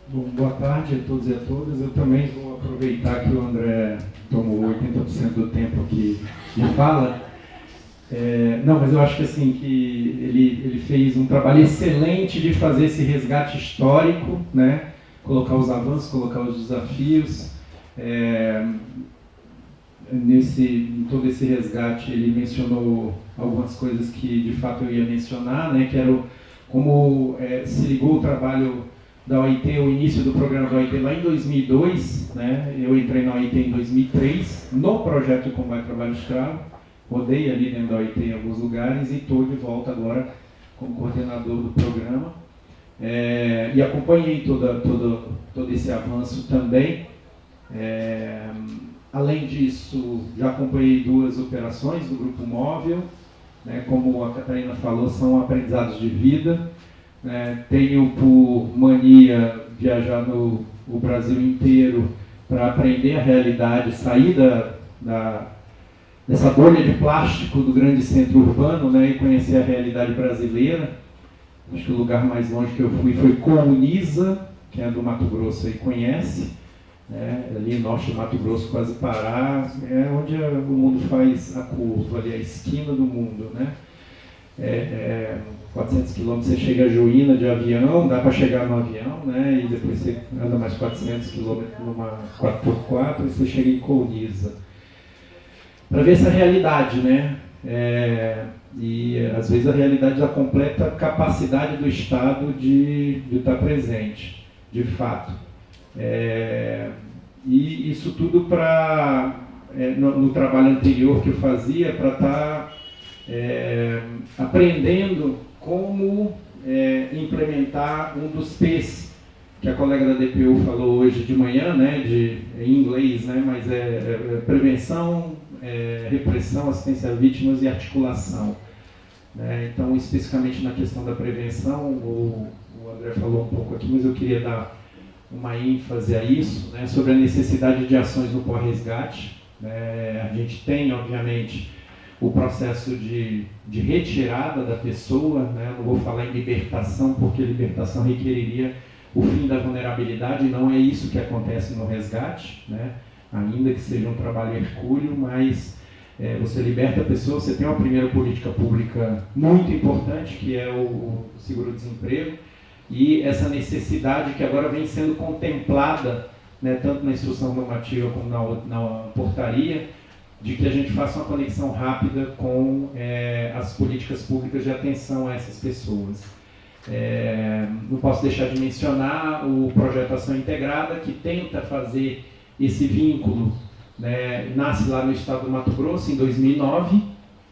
Bom, boa tarde a todos e a todas. Eu também vou aproveitar que o André tomou 80% do tempo aqui de fala. Não, mas eu acho que assim que ele fez um trabalho excelente de fazer esse resgate histórico, né? Colocar os avanços, colocar os desafios. Em todo esse resgate ele mencionou algumas coisas que de fato eu ia mencionar, né? Que era como se ligou o trabalho da OIT, o início do programa da OIT lá em 2002, né? Eu entrei na OIT em 2003, no projeto de combate ao trabalho escravo, rodei ali dentro da OIT em alguns lugares e estou de volta agora como coordenador do programa. E acompanhei todo esse avanço também. Além disso, já acompanhei 2 operações do Grupo Móvel, né? Como a Catarina falou, são aprendizados de vida. Tenho por mania viajar o Brasil inteiro para aprender a realidade, sair dessa bolha de plástico do grande centro urbano, né, e conhecer a realidade brasileira. Acho que o lugar mais longe que eu fui foi Colniza, que é do Mato Grosso, aí conhece, né, ali norte do Mato Grosso, quase Pará, é onde o mundo faz a curva, ali a esquina do mundo, né? 400 quilômetros você chega a Juína de avião, dá para chegar no avião, né? E depois você anda mais 400 quilômetros numa 4x4 e você chega em Colniza. Para ver essa realidade, né? E às vezes a realidade da completa capacidade do Estado de estar presente, de fato. E isso tudo no trabalho anterior que eu fazia, para estar aprendendo como implementar um dos P's que a colega da DPU falou hoje de manhã, né, em inglês, né, mas prevenção, repressão, assistência a vítimas e articulação. Então, especificamente na questão da prevenção, o André falou um pouco aqui, mas eu queria dar uma ênfase a isso, né, sobre a necessidade de ações no pós-resgate. A gente tem, obviamente, o processo de retirada da pessoa, né? Não vou falar em libertação, porque libertação requeriria o fim da vulnerabilidade, e não é isso que acontece no resgate, né? Ainda que seja um trabalho hercúleo, mas você liberta a pessoa, você tem uma primeira política pública muito importante, que é o seguro-desemprego, e essa necessidade que agora vem sendo contemplada, né, tanto na instrução normativa como na portaria, de que a gente faça uma conexão rápida com as políticas públicas de atenção a essas pessoas. Não posso deixar de mencionar o projeto Ação Integrada, que tenta fazer esse vínculo, né, nasce lá no estado do Mato Grosso, em 2009,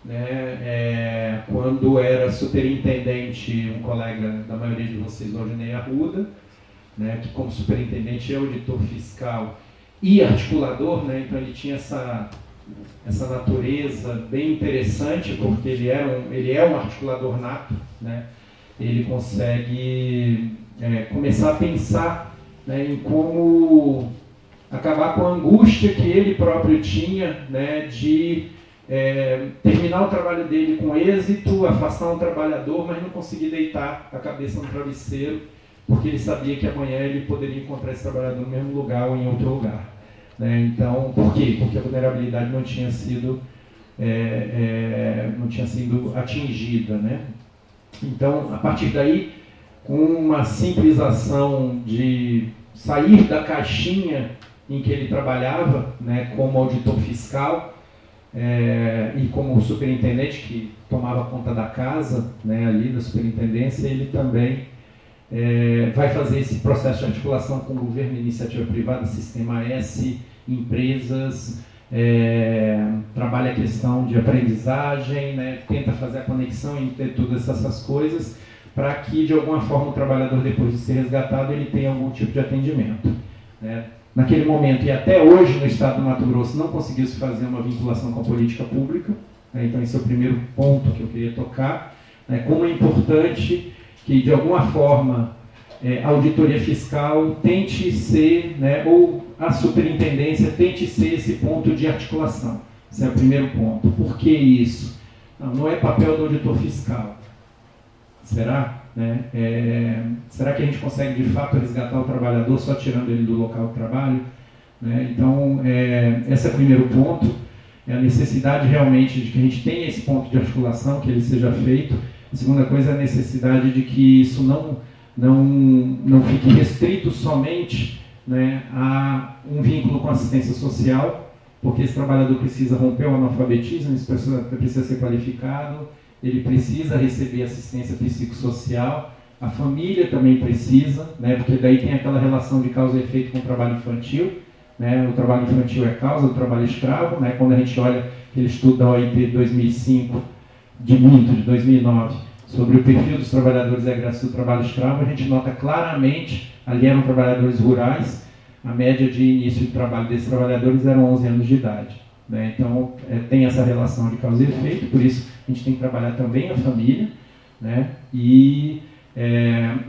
né, quando era superintendente um colega da maioria de vocês, Valdinei Arruda, né, que como superintendente é auditor fiscal e articulador, né, então ele tinha essa natureza bem interessante, porque ele é um articulador nato, né? Ele consegue começar a pensar, né, em como acabar com a angústia que ele próprio tinha, né, de terminar o trabalho dele com êxito, afastar um trabalhador, mas não conseguir deitar a cabeça no travesseiro, porque ele sabia que amanhã ele poderia encontrar esse trabalhador no mesmo lugar ou em outro lugar. Então, por quê? Porque a vulnerabilidade não tinha sido atingida, né? Então, a partir daí, com uma simples ação de sair da caixinha em que ele trabalhava, né, como auditor fiscal e como superintendente que tomava conta da casa, né, ali da superintendência, ele também vai fazer esse processo de articulação com o governo, iniciativa privada, Sistema S, empresas, trabalha a questão de aprendizagem, né, tenta fazer a conexão entre todas essas coisas, para que, de alguma forma, o trabalhador, depois de ser resgatado, ele tenha algum tipo de atendimento, né. Naquele momento, e até hoje no estado do Mato Grosso, não conseguiu se fazer uma vinculação com a política pública, né, então esse é o primeiro ponto que eu queria tocar, né, como é importante que, de alguma forma, a auditoria fiscal tente ser, né, ou a superintendência tente ser esse ponto de articulação. Esse é o primeiro ponto. Por que isso? Não é papel do auditor fiscal. Será? né? Será que a gente consegue de fato resgatar o trabalhador só tirando ele do local de trabalho? Né? Então, esse é o primeiro ponto, é a necessidade realmente de que a gente tenha esse ponto de articulação, que ele seja feito. A segunda coisa é a necessidade de que isso não fique restrito somente, né, a um vínculo com assistência social, porque esse trabalhador precisa romper o analfabetismo, ele precisa ser qualificado, ele precisa receber assistência psicossocial, a família também precisa, né, porque daí tem aquela relação de causa e efeito com o trabalho infantil, né, o trabalho infantil é causa do trabalho escravo, né, quando a gente olha aquele estudo da OIT 2005, de 2009, sobre o perfil dos trabalhadores egressos do trabalho escravo, a gente nota claramente, ali eram trabalhadores rurais, a média de início de trabalho desses trabalhadores eram 11 anos de idade. Né? Então, tem essa relação de causa e efeito, por isso a gente tem que trabalhar também a família, né? E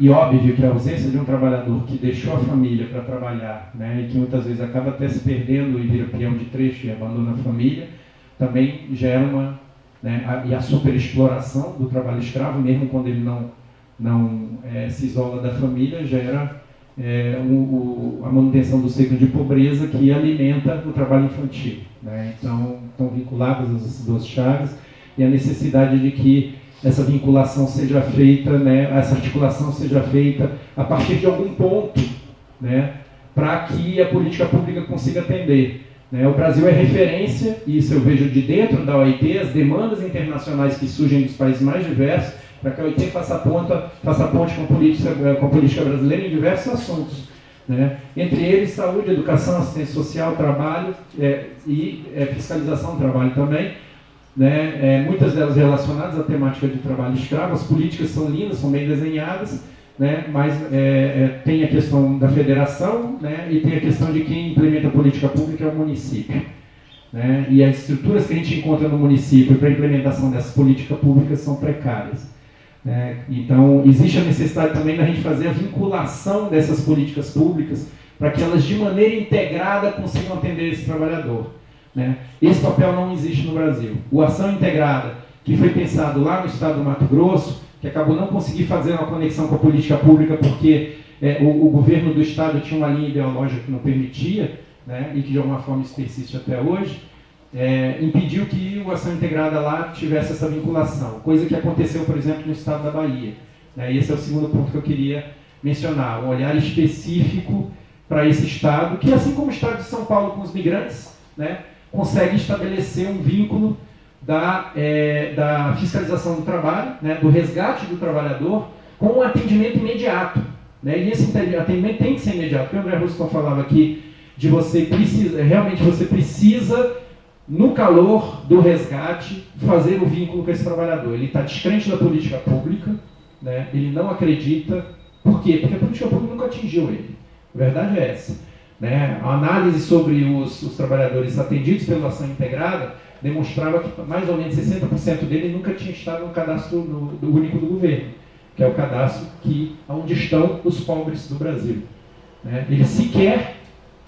óbvio que a ausência de um trabalhador que deixou a família para trabalhar, né, e que muitas vezes acaba até se perdendo e vira peão de trecho e abandona a família, também gera uma... Né, e a superexploração do trabalho escravo, mesmo quando ele não se isola da família, gera a manutenção do ciclo de pobreza que alimenta o trabalho infantil. Né? Então, estão vinculadas as duas chaves, e a necessidade de que essa vinculação seja feita, né, essa articulação seja feita a partir de algum ponto, né, para que a política pública consiga atender. Né? O Brasil é referência, e isso eu vejo de dentro da OIT, as demandas internacionais que surgem dos países mais diversos, para que a OIT faça ponte com a política brasileira em diversos assuntos. Né? Entre eles, saúde, educação, assistência social, trabalho e fiscalização do trabalho também. Né? Muitas delas relacionadas à temática de trabalho escravo. As políticas são lindas, são bem desenhadas, né? Mas tem a questão da federação, né? E tem a questão de quem implementa a política pública é o município. Né? E as estruturas que a gente encontra no município para a implementação dessas políticas públicas são precárias. Né? Então, existe a necessidade também da gente fazer a vinculação dessas políticas públicas para que elas, de maneira integrada, consigam atender esse trabalhador. Né? Esse papel não existe no Brasil. O Ação Integrada, que foi pensado lá no estado do Mato Grosso, que acabou não conseguindo fazer uma conexão com a política pública porque o governo do estado tinha uma linha ideológica que não permitia, né, e que de alguma forma isso persiste até hoje, impediu que o Ação Integrada lá tivesse essa vinculação, coisa que aconteceu, por exemplo, no estado da Bahia. Né? E esse é o segundo ponto que eu queria mencionar, um olhar específico para esse estado, que assim como o estado de São Paulo com os migrantes, né, consegue estabelecer um vínculo da fiscalização do trabalho, né, do resgate do trabalhador, com um atendimento imediato. Né? E esse atendimento tem que ser imediato, porque o André Ruston falava aqui de realmente você precisa, no calor do resgate, fazer o vínculo com esse trabalhador. Ele está descrente da política pública, né? Ele não acredita. Por quê? Porque a política pública nunca atingiu ele. A verdade é essa. Né? A análise sobre os trabalhadores atendidos pela Ação Integrada demonstrava que mais ou menos 60% dele nunca tinha estado no cadastro único do governo, que é o cadastro onde estão os pobres do Brasil. Né? Eles sequer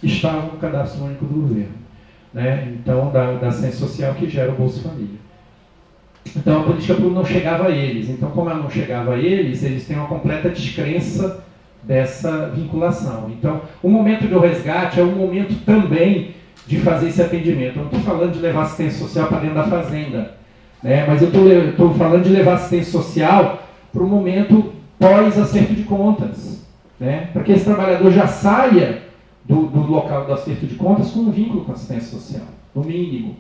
estavam no cadastro único do governo. Né? Então, da assistência social que gera o Bolsa Família. Então, a política pública não chegava a eles. Então, como ela não chegava a eles têm uma completa descrença dessa vinculação. Então, o momento do resgate é um momento também de fazer esse atendimento. Eu não estou falando de levar assistência social para dentro da fazenda, né? Mas eu estou falando de levar assistência social para o momento pós-acerto de contas, né? Para que esse trabalhador já saia do local do acerto de contas com um vínculo com a assistência social, no mínimo.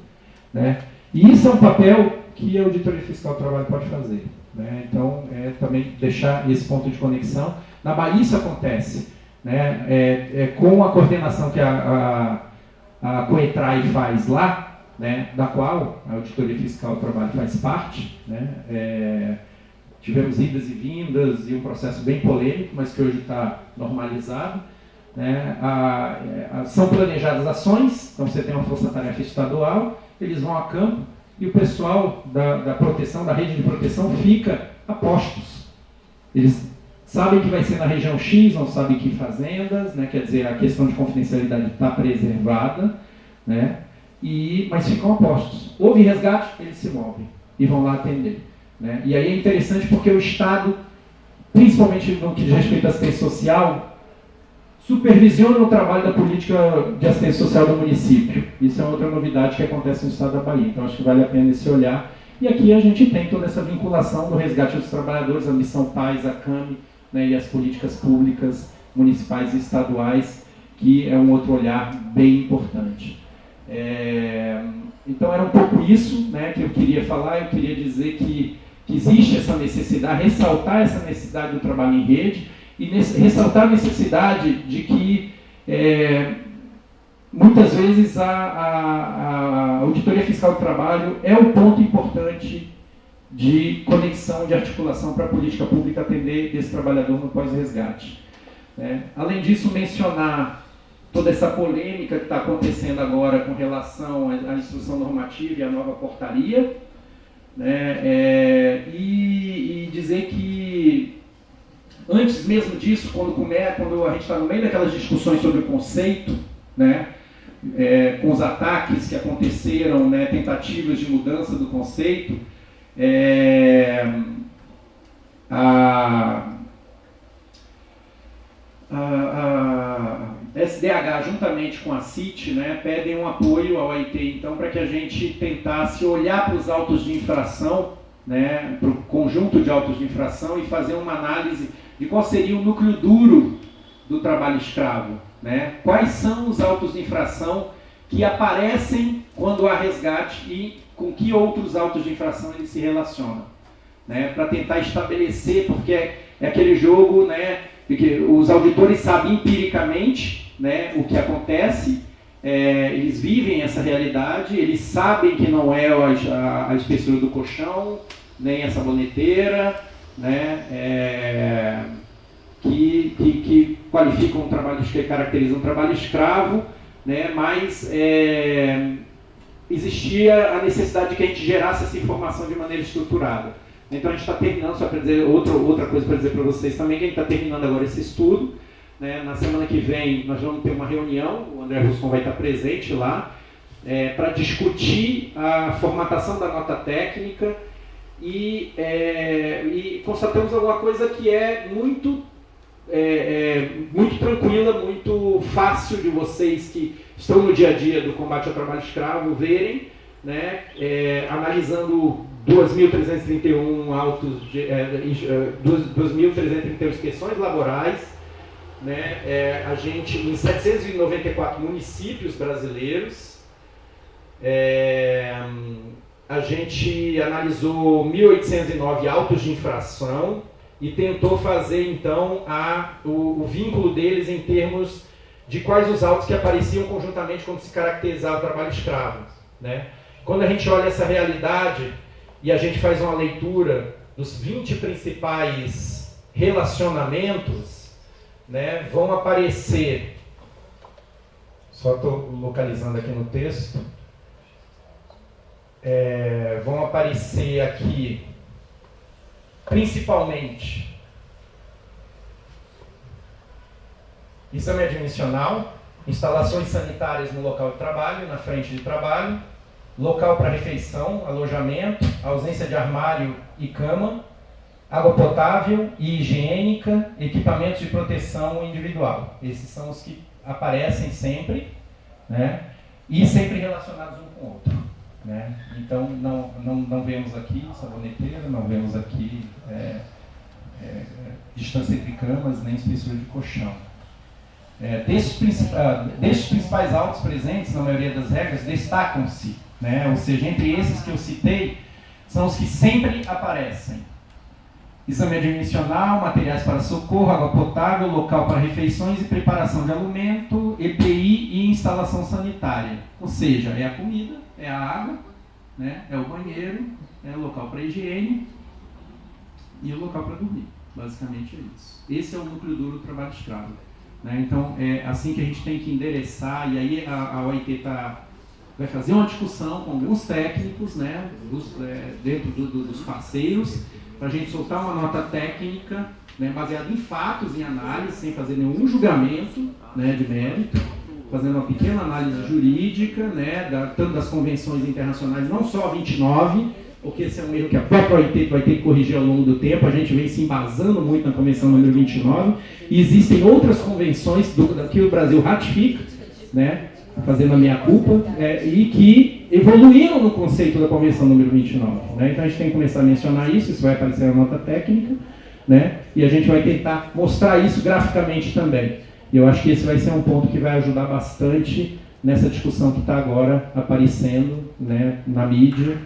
Né? E isso é um papel que a Auditoria Fiscal do Trabalho pode fazer. Né? Então, também deixar esse ponto de conexão. Na Bahia isso acontece, né? Com a coordenação que a Coetrai faz lá, né? Da qual a Auditoria Fiscal do Trabalho faz parte. Né? Tivemos idas e vindas e um processo bem polêmico, mas que hoje está normalizado. Né? São planejadas ações, então você tem uma força-tarefa estadual, eles vão a campo e o pessoal da proteção, da rede de proteção, fica a postos. Eles sabem que vai ser na região X, não sabem que fazendas, né? Quer dizer, a questão de confidencialidade está preservada, né? Mas ficam a postos. Houve resgate, eles se movem e vão lá atender. Né? E aí é interessante porque o Estado principalmente no que diz respeito à assistência social, supervisiona o trabalho da política de assistência social do município. Isso é outra novidade que acontece no estado da Bahia, então acho que vale a pena esse olhar. E aqui a gente tem toda essa vinculação do resgate dos trabalhadores, a Missão Paz, a CAMI, né, e as políticas públicas municipais e estaduais, que é um outro olhar bem importante. Então era um pouco isso, né, que eu queria falar. Eu queria dizer que existe essa necessidade, ressaltar essa necessidade do trabalho em rede e ressaltar a necessidade de que muitas vezes a auditoria fiscal do trabalho é um ponto importante de conexão, de articulação para a política pública atender esse trabalhador no pós-resgate. Além disso, mencionar toda essa polêmica que está acontecendo agora com relação à instrução normativa e à nova portaria, né, e dizer que, antes mesmo disso, quando a gente está no meio daquelas discussões sobre o conceito, né, com os ataques que aconteceram, né, tentativas de mudança do conceito, a SDH, juntamente com a CIT, né, pedem um apoio ao OIT, então, para que a gente tentasse olhar para os autos de infração, né, para o conjunto de autos de infração e fazer uma análise de qual seria o núcleo duro do trabalho escravo, né? Quais são os autos de infração que aparecem quando há resgate e com que outros autos de infração eles se relacionam, né? Para tentar estabelecer, porque é aquele jogo, né, que os auditores sabem empiricamente, né, o que acontece, eles vivem essa realidade, eles sabem que não é a espessura do colchão, nem a saboneteira, né, que qualificam um trabalho, que caracterizam um trabalho escravo, né, mas existia a necessidade de que a gente gerasse essa informação de maneira estruturada. Então a gente está terminando, só para dizer outra coisa para dizer para vocês também, que a gente está terminando agora esse estudo, né. Na semana que vem nós vamos ter uma reunião, o André Russon vai estar presente lá, para discutir a formatação da nota técnica e constatamos alguma coisa que é muito tranquila, muito fácil de vocês que estão no dia a dia do combate ao trabalho escravo verem, né, analisando 2.331 autos, 2.331 inspeções laborais, né, a gente em 794 municípios brasileiros, a gente analisou 1.809 autos de infração e tentou fazer, então, o vínculo deles em termos de quais os autos que apareciam conjuntamente como se caracterizava o trabalho escravo, né? Quando a gente olha essa realidade e a gente faz uma leitura dos 20 principais relacionamentos, né, vão aparecer, só estou localizando aqui no texto, vão aparecer aqui principalmente exame admissional, instalações sanitárias no local de trabalho, na frente de trabalho, local para refeição, alojamento, ausência de armário e cama, água potável e higiênica, equipamentos de proteção individual. Esses são os que aparecem sempre, né, e sempre relacionados um com o outro, né? Então não vemos aqui saboneteira, não vemos aqui distância entre camas, nem espessura de colchão. Destes principais autos presentes, na maioria das regras, destacam-se, né? Ou seja, entre esses que eu citei, são os que sempre aparecem. Exame admissional, materiais para socorro, água potável, local para refeições e preparação de alimento, EPI e instalação sanitária. Ou seja, é a comida, é a água, né? É o banheiro, é o local para higiene e o local para dormir. Basicamente é isso. Esse é o núcleo duro do trabalho escravo, né? Então, é assim que a gente tem que endereçar, e aí a OIT vai fazer uma discussão com alguns técnicos, né, dentro dos parceiros, para a gente soltar uma nota técnica, né, baseada em fatos, em análise, sem fazer nenhum julgamento, né, de mérito, fazendo uma pequena análise jurídica, né, tanto das convenções internacionais, não só a 29, porque esse é um erro que a própria OIT vai ter que corrigir ao longo do tempo. A gente vem se embasando muito na Convenção número 29, e existem outras convenções que o Brasil ratifica, né, fazendo a meia-culpa, e que evoluíram no conceito da Convenção número 29. Né? Então a gente tem que começar a mencionar isso vai aparecer na nota técnica, né, e a gente vai tentar mostrar isso graficamente também. E eu acho que esse vai ser um ponto que vai ajudar bastante nessa discussão que está agora aparecendo, né, na mídia,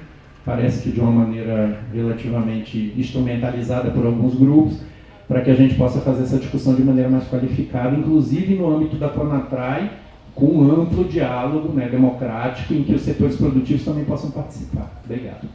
parece que de uma maneira relativamente instrumentalizada por alguns grupos, para que a gente possa fazer essa discussão de maneira mais qualificada, inclusive no âmbito da CONATRAI, com um amplo diálogo, né, democrático, em que os setores produtivos também possam participar. Obrigado.